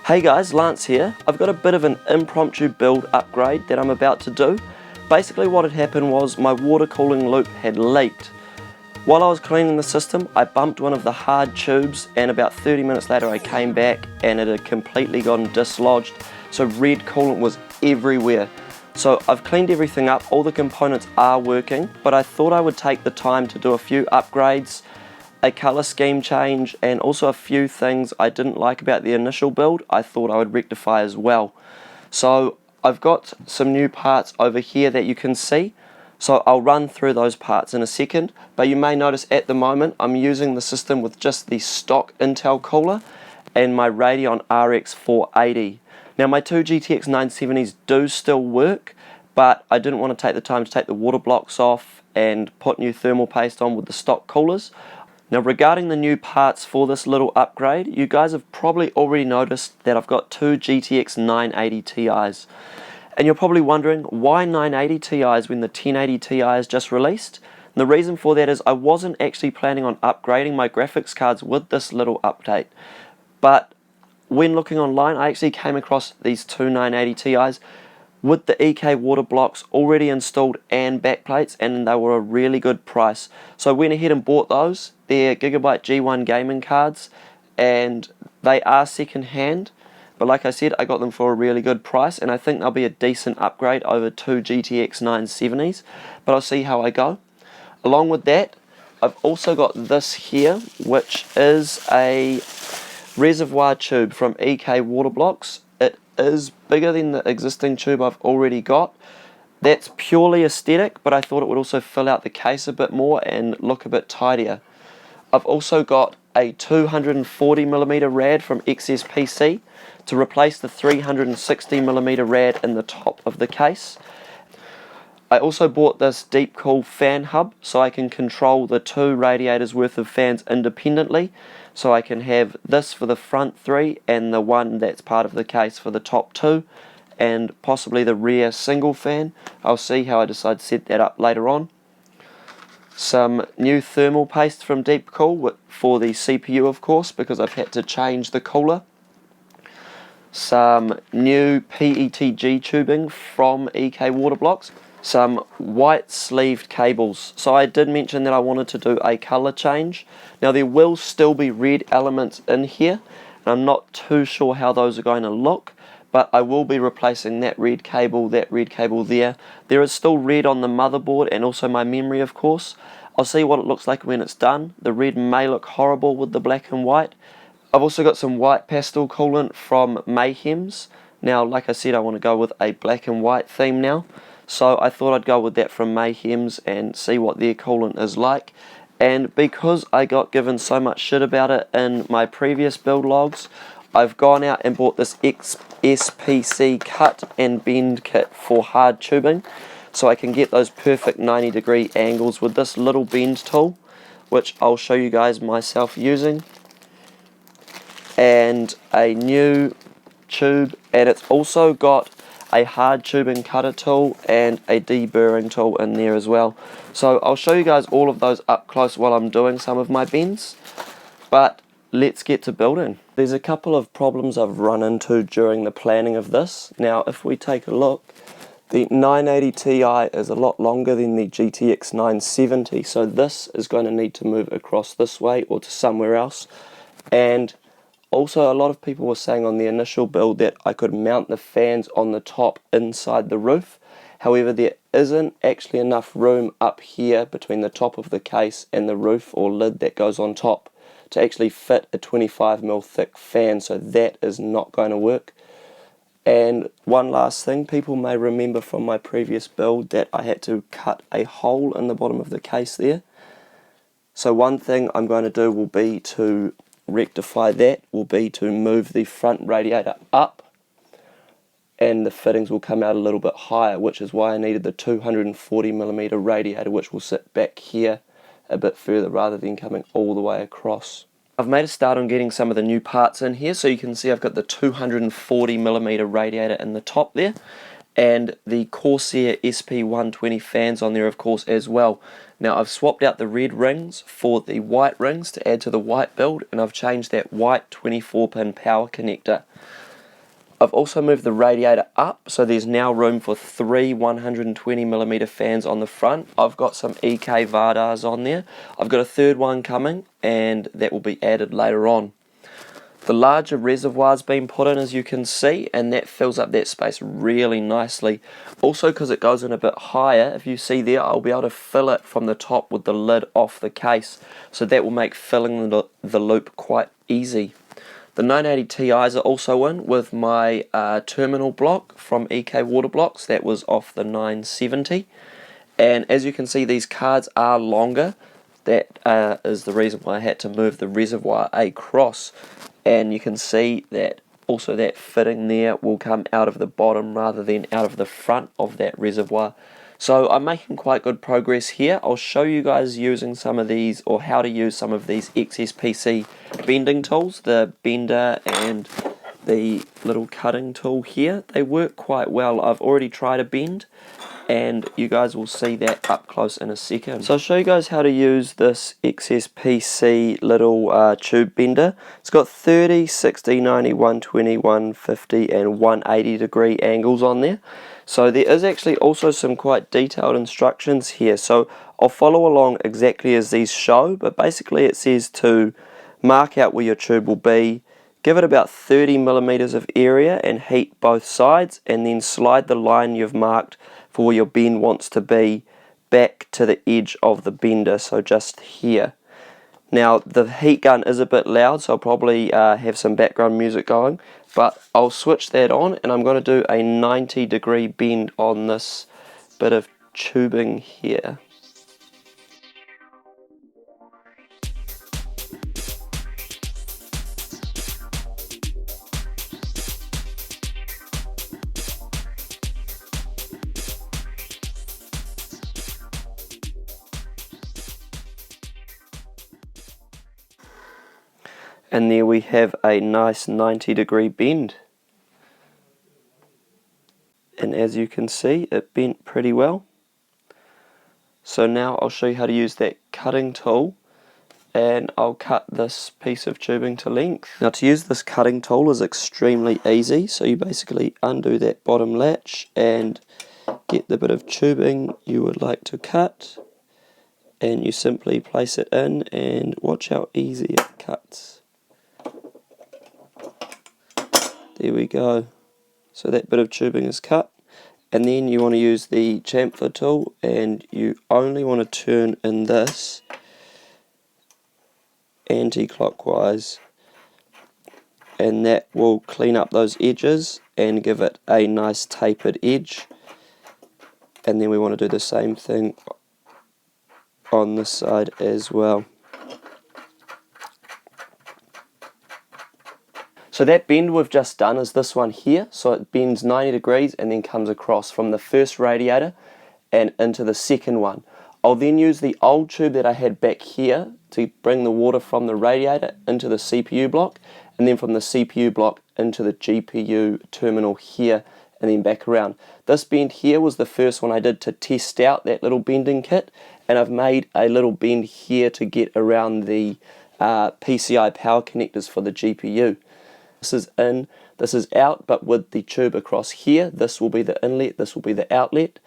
Hey guys, Lance here. I've got a bit of an impromptu build upgrade that I'm about to do. Basically what had happened was my water cooling loop had leaked. While I was cleaning the system, I bumped one of the hard tubes and about 30 minutes later I came back and it had completely gotten dislodged, so red coolant was everywhere. So I've cleaned everything up, all the components are working, but I thought I would take the time to do a few upgrades, a colour scheme change, and also a few things I didn't like about the initial build I thought I would rectify as well. So I've got some new parts over here that you can see, so I'll run through those parts in a second, but you may notice at the moment I'm using the system with just the stock Intel cooler and my Radeon RX 480. Now my two GTX 970s do still work, but I didn't want to take the time to take the water blocks off and put new thermal paste on with the stock coolers. Now regarding the new parts for this little upgrade, you guys have probably already noticed that I've got two GTX 980 Ti's. And you're probably wondering, why 980 Ti's when the 1080 Ti is just released? And the reason for that is I wasn't actually planning on upgrading my graphics cards with this little update. But when looking online, I actually came across these two 980 Ti's with the EK water blocks already installed and backplates, and they were a really good price. So I went ahead and bought those. They're Gigabyte G1 gaming cards and they are second hand, but like I said, I got them for a really good price and I think they'll be a decent upgrade over two GTX 970s, but I'll see how I go. Along with that, I've also got this here, which is a reservoir tube from EK water blocks. It is bigger than the existing tube I've already got. That's purely aesthetic, but I thought it would also fill out the case a bit more and look a bit tidier. I've also got a 240mm rad from XSPC to replace the 360mm rad in the top of the case. I also bought this deep cool fan hub so I can control the two radiators worth of fans independently. So I can have this for the front three and the one that's part of the case for the top two, and possibly the rear single fan. I'll see how I decide to set that up later on. Some new thermal paste from Deep Cool for the CPU, of course, because I've had to change the cooler. Some new PETG tubing from EK water blocks. Some white sleeved cables. So I did mention that I wanted to do a colour change. Now there will still be red elements in here, and I'm not too sure how those are going to look, but I will be replacing that red cable there. There is still red on the motherboard and also my memory, of course. I'll see what it looks like when it's done. The red may look horrible with the black and white. I've also got some white pastel coolant from Mayhems. Now, like I said, I want to go with a black and white theme now, so I thought I'd go with that from Mayhems and see what their coolant is like. And because I got given so much shit about it in my previous build logs, I've gone out and bought this XSPC cut and bend kit for hard tubing, so I can get those perfect 90-degree angles with this little bend tool, which I'll show you guys myself using. And a new tube, and it's also got a hard tubing cutter tool and a deburring tool in there as well. So I'll show you guys all of those up close while I'm doing some of my bends, but let's get to building. There's a couple of problems I've run into during the planning of this. Now if we take a look, the 980 Ti is a lot longer than the GTX 970, so this is going to need to move across this way or to somewhere else. And also, a lot of people were saying on the initial build that I could mount the fans on the top inside the roof. However, there isn't actually enough room up here between the top of the case and the roof or lid that goes on top to actually fit a 25mm thick fan, so that is not going to work. And one last thing, people may remember from my previous build that I had to cut a hole in the bottom of the case there. So one thing I'm going to do will be to rectify that, will be to move the front radiator up, and the fittings will come out a little bit higher, which is why I needed the 240mm radiator, which will sit back here a bit further rather than coming all the way across. I've made a start on getting some of the new parts in here, so you can see I've got the 240mm radiator in the top there, and the Corsair SP120 fans on there of course as well. Now I've swapped out the red rings for the white rings to add to the white build, and I've changed that white 24-pin power connector. I've also moved the radiator up, so there's now room for 3 120mm fans on the front. I've got some EK Vardars on there. I've got a third one coming, and that will be added later on. The larger reservoir's been put in, as you can see, and that fills up that space really nicely. Also, because it goes in a bit higher, if you see there, I'll be able to fill it from the top with the lid off the case, so that will make filling the loop quite easy. The 980 Ti's are also in with my terminal block from EK Water Blocks. That was off the 970. And as you can see, these cards are longer. That is the reason why I had to move the reservoir across. And you can see that also that fitting there will come out of the bottom rather than out of the front of that reservoir. So I'm making quite good progress here. I'll show you guys using some of these, or how to use some of these XSPC bending tools, the bender and the little cutting tool here. They work quite well. I've already tried a bend, and you guys will see that up close in a second. So I'll show you guys how to use this XSPC little tube bender. It's got 30, 60, 90, 120, 150 and 180 degree angles on there. So there is actually also some quite detailed instructions here. So I'll follow along exactly as these show, but basically it says to mark out where your tube will be, give it about 30mm of area and heat both sides, and then slide the line you've marked for where your bend wants to be back to the edge of the bender, so just here. Now the heat gun is a bit loud, so I'll probably have some background music going, but I'll switch that on, and I'm going to do a 90-degree bend on this bit of tubing here. And there we have a nice 90-degree bend. And as you can see, it bent pretty well. So now I'll show you how to use that cutting tool, and I'll cut this piece of tubing to length. Now to use this cutting tool is extremely easy. So you basically undo that bottom latch and get the bit of tubing you would like to cut, and you simply place it in, and watch how easy it cuts. There we go. So that bit of tubing is cut, and then you want to use the chamfer tool, and you only want to turn in this anti-clockwise, and that will clean up those edges and give it a nice tapered edge. And then we want to do the same thing on this side as well. So that bend we've just done is this one here. So it bends 90 degrees and then comes across from the first radiator and into the second one. I'll then use the old tube that I had back here to bring the water from the radiator into the CPU block, and then from the CPU block into the GPU terminal here, and then back around. This bend here was the first one I did to test out that little bending kit, and I've made a little bend here to get around the PCI power connectors for the GPU. This is in, this is out, but with the tube across here, this will be the inlet, this will be the outlet.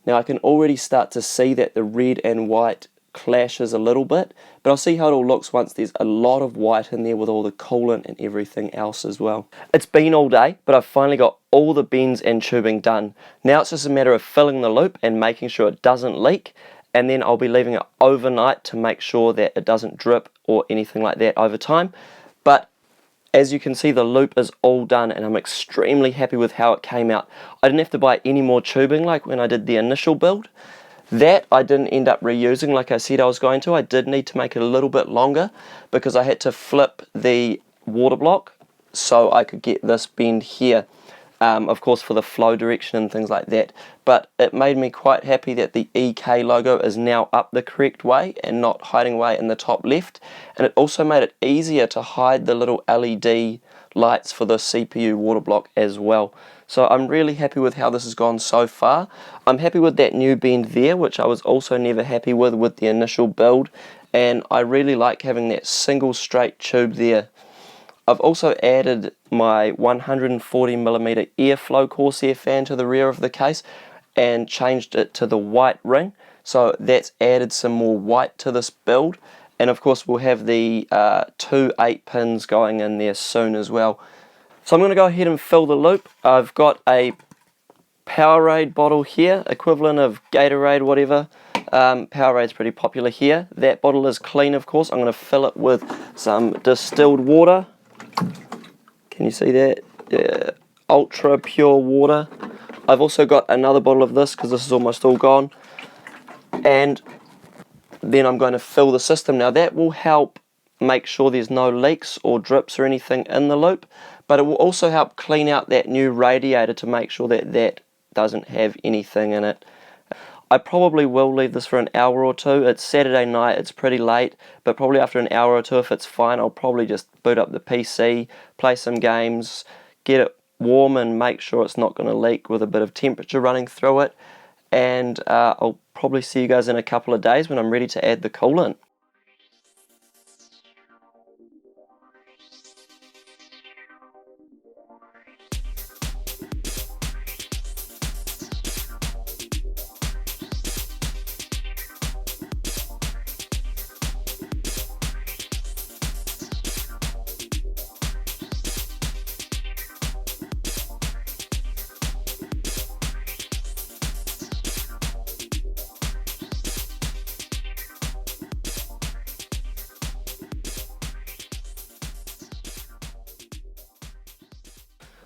Now I can already start to see that the red and white clashes a little bit, but I'll see how it all looks once there's a lot of white in there with all the coolant and everything else as well. It's been all day, but I've finally got all the bends and tubing done. Now it's just a matter of filling the loop and making sure it doesn't leak, and then I'll be leaving it overnight to make sure that it doesn't drip or anything like that over time. But as you can see, the loop is all done, and I'm extremely happy with how it came out. I didn't have to buy any more tubing like when I did the initial build. That I didn't end up reusing like I said I was going to. I did need to make it a little bit longer because I had to flip the water block so I could get this bend here. Of course for the flow direction and things like that. But it made me quite happy that the EK logo is now up the correct way and not hiding away in the top left. And it also made it easier to hide the little LED lights for the CPU water block as well. So I'm really happy with how this has gone so far. I'm happy with that new bend there, which I was also never happy with the initial build. And I really like having that single straight tube there. I've also added my 140mm airflow Corsair fan to the rear of the case and changed it to the white ring, so that's added some more white to this build. And of course we'll have the 2 8-pins going in there soon as well. So I'm going to go ahead and fill the loop. I've got a Powerade bottle here, equivalent of Gatorade, whatever. Powerade's pretty popular here. That bottle is clean, of course. I'm going to fill it with some distilled water. Can you see that? Yeah, ultra pure water. I've also got another bottle of this because this is almost all gone. And then I'm going to fill the system. Now that will help make sure there's no leaks or drips or anything in the loop, but it will also help clean out that new radiator to make sure that that doesn't have anything in it. I probably will leave this for an hour or two. It's Saturday night, it's pretty late, but probably after an hour or two, if it's fine, I'll probably just boot up the PC, play some games, get it warm and make sure it's not going to leak with a bit of temperature running through it. And I'll probably see you guys in a couple of days when I'm ready to add the coolant.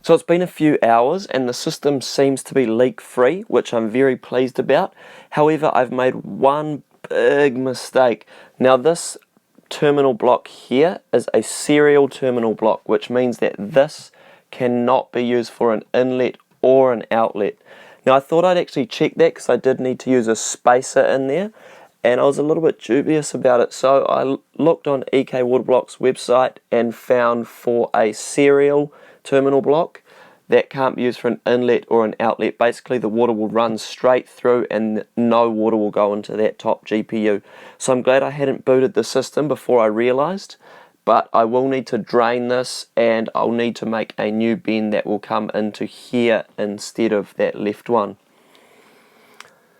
So it's been a few hours and the system seems to be leak free, which I'm very pleased about. However, I've made one big mistake. Now this terminal block here is a serial terminal block, which means that this cannot be used for an inlet or an outlet. Now I thought I'd actually check that because I did need to use a spacer in there, and I was a little bit dubious about it. So I looked on EK Waterblock's website and found for a serial terminal block that can't be used for an inlet or an outlet. Basically the water will run straight through and no water will go into that top GPU. So I'm glad I hadn't booted the system before I realized, but I will need to drain this and I'll need to make a new bin that will come into here instead of that left one.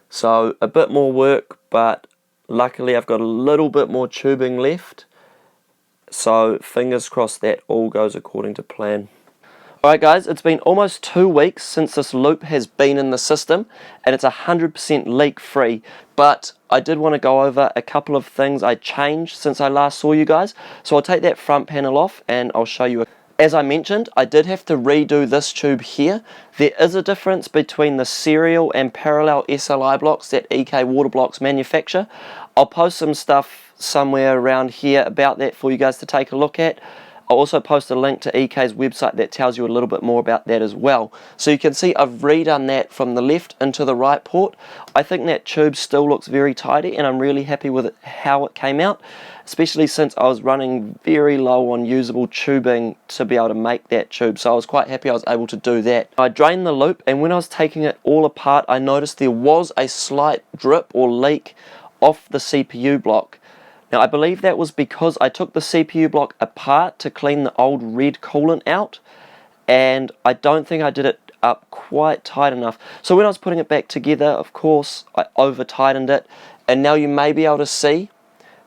So a bit more work, but luckily I've got a little bit more tubing left, so fingers crossed that all goes according to plan. Alright guys, it's been almost 2 weeks since this loop has been in the system and it's 100% leak free, but I did want to go over a couple of things I changed since I last saw you guys. So I'll take that front panel off and I'll show you. As I mentioned, I did have to redo this tube here. There is a difference between the serial and parallel SLI blocks that EK Waterblocks manufacture. I'll post some stuff somewhere around here about that for you guys to take a look at. I'll also post a link to EK's website that tells you a little bit more about that as well. So you can see I've redone that from the left into the right port. I think that tube still looks very tidy and I'm really happy with it, how it came out, especially since I was running very low on usable tubing to be able to make that tube. So I was quite happy I was able to do that. I drained the loop and when I was taking it all apart, I noticed there was a slight drip or leak off the CPU block. Now I believe that was because I took the CPU block apart to clean the old red coolant out, and I don't think I did it up quite tight enough. So when I was putting it back together, of course I over tightened it, and now you may be able to see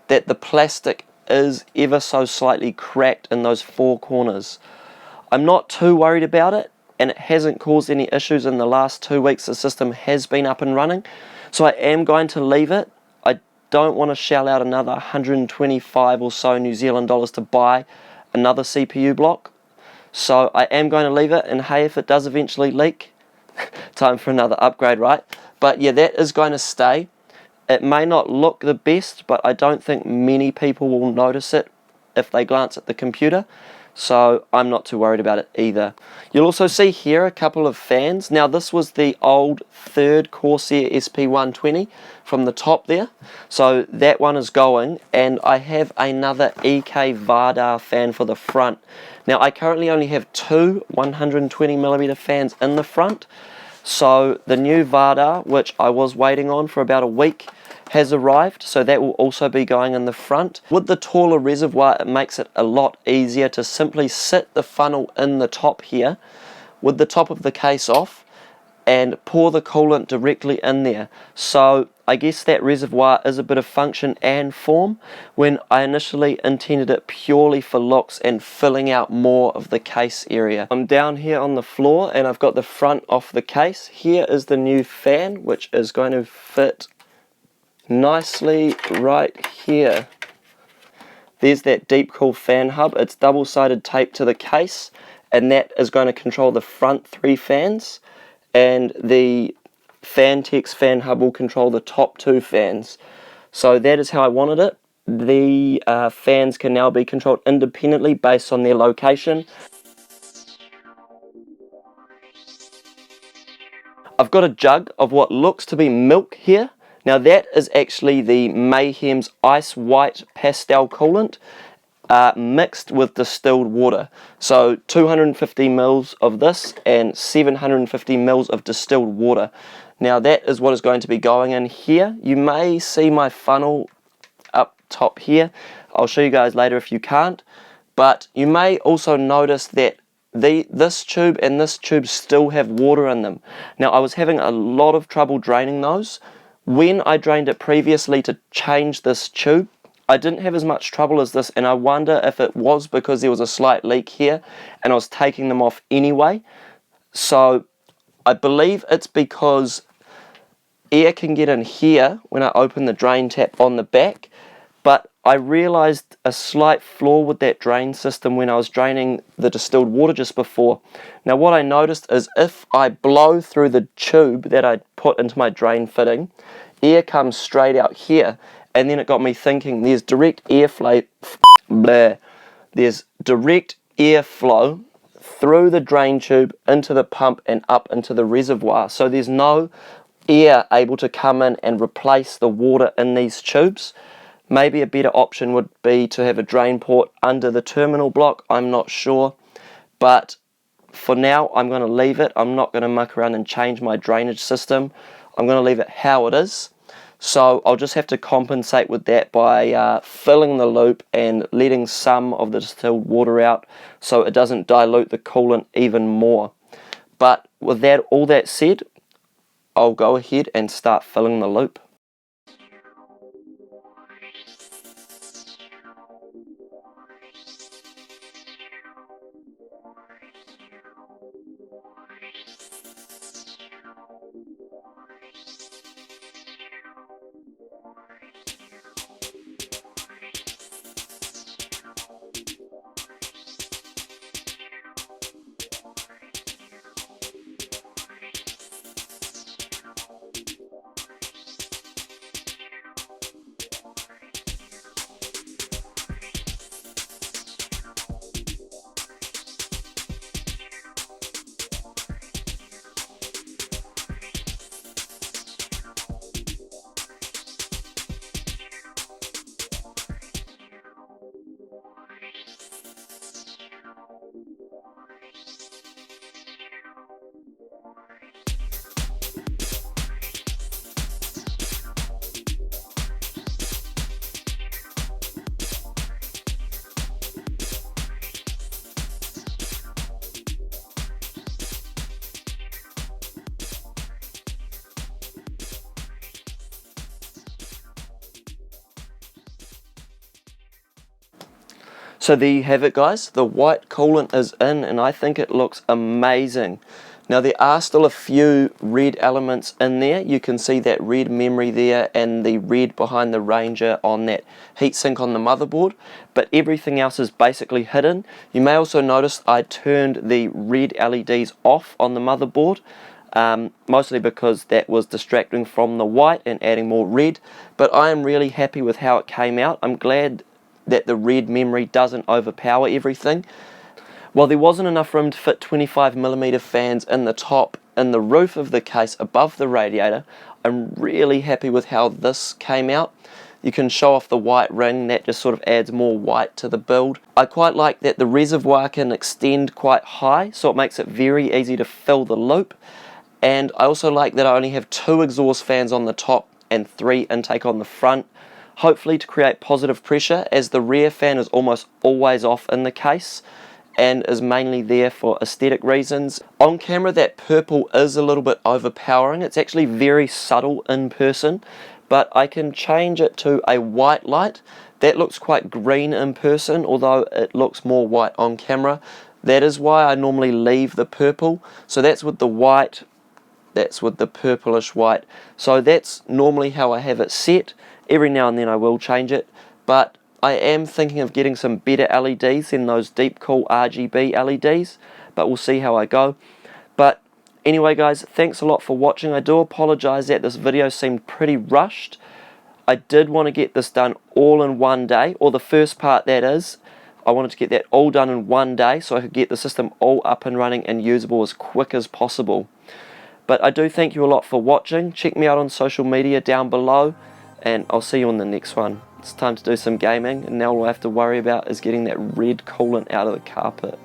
that the plastic is ever so slightly cracked in those 4 corners. I'm not too worried about it, and it hasn't caused any issues in the last 2 weeks the system has been up and running, so I am going to leave it. Don't want to shell out another 125 or so New Zealand dollars to buy another CPU block, so I am going to leave it, and hey, if it does eventually leak, time for another upgrade, right? But yeah, that is going to stay. It may not look the best, but I don't think many people will notice it if they glance at the computer, so I'm not too worried about it either. You'll also see here a couple of fans. Now this was the old 3rd Corsair SP120 from the top there, so that one is going, and I have another EK Vardar fan for the front. Now I currently only have 2 120mm fans in the front, so the new Vardar, which I was waiting on for about a week, has arrived, so that will also be going in the front. With the taller reservoir, it makes it a lot easier to simply sit the funnel in the top here with the top of the case off and pour the coolant directly in there. So I guess that reservoir is a bit of function and form when I initially intended it purely for looks and filling out more of the case area. I'm down here on the floor and I've got the front off the case. Here is the new fan, which is going to fit nicely right here. There's that deep cool fan hub. It's double-sided tape to the case, and that is going to control the front 3 fans, and the Fantex fan hub will control the top 2 fans. So that is how I wanted it. The fans can now be controlled independently based on their location. I've got a jug of what looks to be milk here. Now that is actually the Mayhems Ice White Pastel coolant mixed with distilled water. So 250 mils of this and 750 mils of distilled water. Now that is what is going to be going in here. You may see my funnel up top here. I'll show you guys later if you can't. But you may also notice that this tube and this tube still have water in them. Now I was having a lot of trouble draining those. When I drained it previously to change this tube, I didn't have as much trouble as this, and I wonder if it was because there was a slight leak here and I was taking them off anyway. So I believe it's because air can get in here when I open the drain tap on the back, but I realized a slight flaw with that drain system when I was draining the distilled water just before. Now what I noticed is if I blow through the tube that I put into my drain fitting, air comes straight out here, and then it got me thinking there's direct airflow through the drain tube into the pump and up into the reservoir. So there's no air able to come in and replace the water in these tubes. Maybe a better option would be to have a drain port under the terminal block. I'm not sure, but for now I'm going to leave it. I'm not going to muck around and change my drainage system. I'm going to leave it how it is. So I'll just have to compensate with that by filling the loop and letting some of the distilled water out so it doesn't dilute the coolant even more. But with that, all that said, I'll go ahead and start filling the loop. So there you have it, guys. The white coolant is in and I think it looks amazing. Now there are still a few red elements in there. You can see that red memory there and the red behind the Ranger on that heatsink on the motherboard, but everything else is basically hidden. You may also notice I turned the red LEDs off on the motherboard, mostly because that was distracting from the white and adding more red, but I am really happy with how it came out. I'm glad that the red memory doesn't overpower everything. While there wasn't enough room to fit 25mm fans in the top and the roof of the case above the radiator, I'm really happy with how this came out. You can show off the white ring, that just sort of adds more white to the build. I quite like that the reservoir can extend quite high, so it makes it very easy to fill the loop. And I also like that I only have 2 exhaust fans on the top and 3 intake on the front, hopefully to create positive pressure, as the rear fan is almost always off in the case and is mainly there for aesthetic reasons. On camera that purple is a little bit overpowering. It's actually very subtle in person, but I can change it to a white light. That looks quite green in person, although it looks more white on camera. That is why I normally leave the purple. So that's with the white, that's with the purplish white. So that's normally how I have it set. Every now and then I will change it, but I am thinking of getting some better LEDs than those deep cool RGB LEDs, but we'll see how I go. But anyway guys, thanks a lot for watching. I do apologise that this video seemed pretty rushed. I did want to get this done all in one day, or the first part that is. I wanted to get that all done in one day so I could get the system all up and running and usable as quick as possible. But I do thank you a lot for watching. Check me out on social media down below, and I'll see you on the next one. It's time to do some gaming, and now all I have to worry about is getting that red coolant out of the carpet.